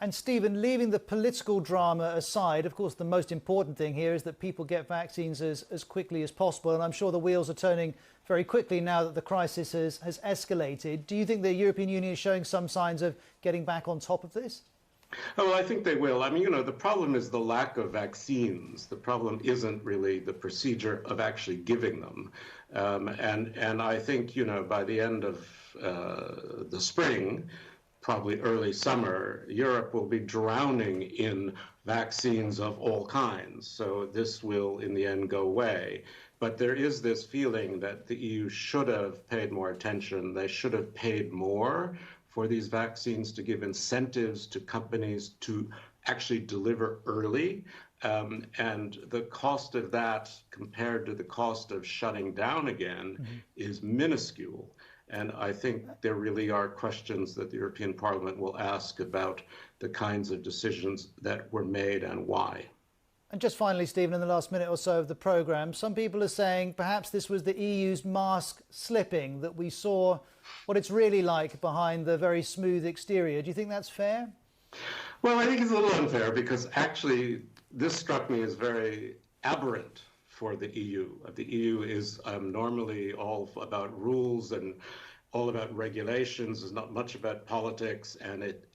And Stephen, leaving the political drama aside, of course, the most important thing here is that people get vaccines as quickly as possible. And I'm sure the wheels are turning very quickly now that the crisis has escalated. Do you think the European Union is showing some signs of getting back on top of this? Oh, well, I think they will. I mean, the problem is the lack of vaccines. The problem isn't really the procedure of actually giving them. And I think, by the end of the spring, probably early summer, Europe will be drowning in vaccines of all kinds. So this will, in the end, go away. But there is this feeling that the EU should have paid more attention. They should have paid more for these vaccines to give incentives to companies to actually deliver early. And the cost of that compared to the cost of shutting down again is minuscule. And I think there really are questions that the European Parliament will ask about the kinds of decisions that were made and why. And just finally, Stephen, in the last minute or so of the programme, some people are saying perhaps this was the EU's mask slipping, that we saw what it's really like behind the very smooth exterior. Do you think that's fair? Well, I think it's a little unfair because actually this struck me as very aberrant for the EU. The EU is normally all about rules and all about regulations. It's not much about politics, and it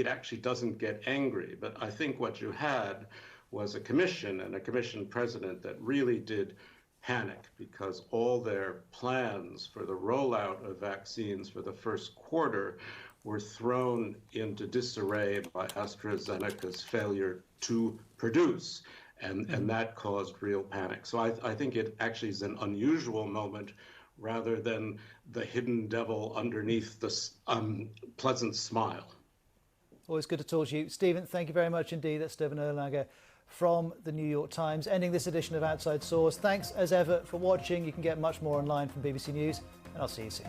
actually doesn't get angry. But I think what you had was a commission and a commission president that really did panic because all their plans for the rollout of vaccines for the first quarter were thrown into disarray by AstraZeneca's failure to produce. And that caused real panic. So I think it actually is an unusual moment rather than the hidden devil underneath the pleasant smile. Always good to talk to you. Stephen, thank you very much indeed. That's Stephen Erlanger from the New York Times, ending this edition of Outside Source. Thanks as ever for watching. You can get much more online from BBC News, and I'll see you soon.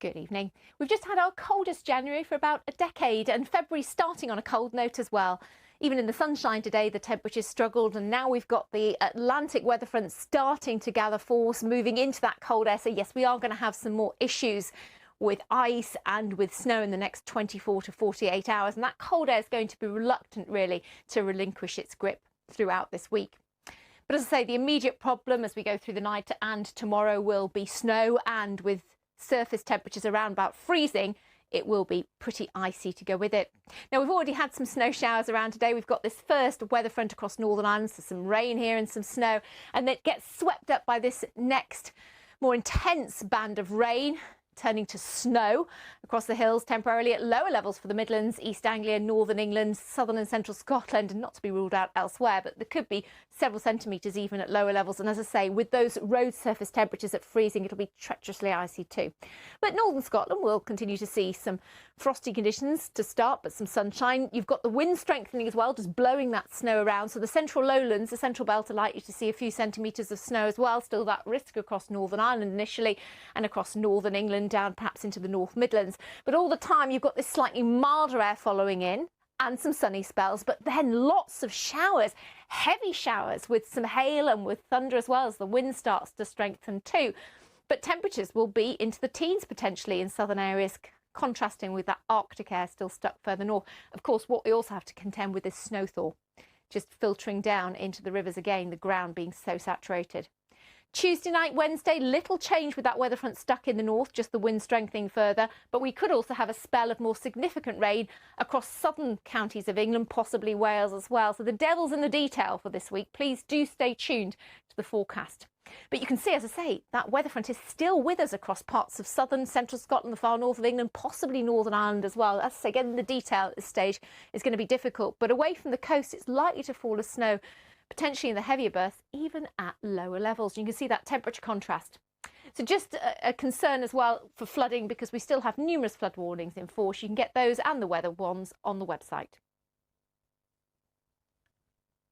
Good evening. We've just had our coldest January for about a decade, and February starting on a cold note as well. Even in the sunshine today, the temperatures struggled, and now we've got the Atlantic weather front starting to gather force, moving into that cold air. So yes, we are going to have some more issues with ice and with snow in the next 24 to 48 hours. And that cold air is going to be reluctant, really, to relinquish its grip throughout this week. But as I say, the immediate problem as we go through the night and tomorrow will be snow, and with surface temperatures around about freezing, it will be pretty icy to go with it. Now, we've already had some snow showers around today. We've got this first weather front across Northern Ireland, so some rain here and some snow, and then it gets swept up by this next more intense band of rain, turning to snow across the hills temporarily at lower levels for the Midlands, East Anglia, Northern England, southern and central Scotland, and not to be ruled out elsewhere, but there could be several centimetres even at lower levels. And as I say, with those road surface temperatures at freezing, it'll be treacherously icy too. But northern Scotland will continue to see some frosty conditions to start, but some sunshine. You've got the wind strengthening as well, just blowing that snow around. So the central lowlands, the central belt, are likely to see a few centimetres of snow as well. Still that risk across Northern Ireland initially, and across northern England, down perhaps into the North Midlands. But all the time you've got this slightly milder air following in and some sunny spells, but then lots of showers, heavy showers with some hail and with thunder as well as the wind starts to strengthen too. But temperatures will be into the teens potentially in southern areas, contrasting with that Arctic air still stuck further north. Of course, what we also have to contend with is snow thaw, just filtering down into the rivers again, the ground being so saturated. Tuesday night, Wednesday, little change with that weather front stuck in the north, just the wind strengthening further. But we could also have a spell of more significant rain across southern counties of England, possibly Wales as well. So the devil's in the detail for this week. Please do stay tuned to the forecast. But you can see, as I say, that weather front is still with us across parts of southern, central Scotland, the far north of England, possibly Northern Ireland as well. As I say, getting the detail at this stage is going to be difficult. But away from the coast, it's likely to fall as snow, potentially in the heavier bursts, even at lower levels. You can see that temperature contrast. So just a concern as well for flooding, because we still have numerous flood warnings in force. You can get those and the weather ones on the website.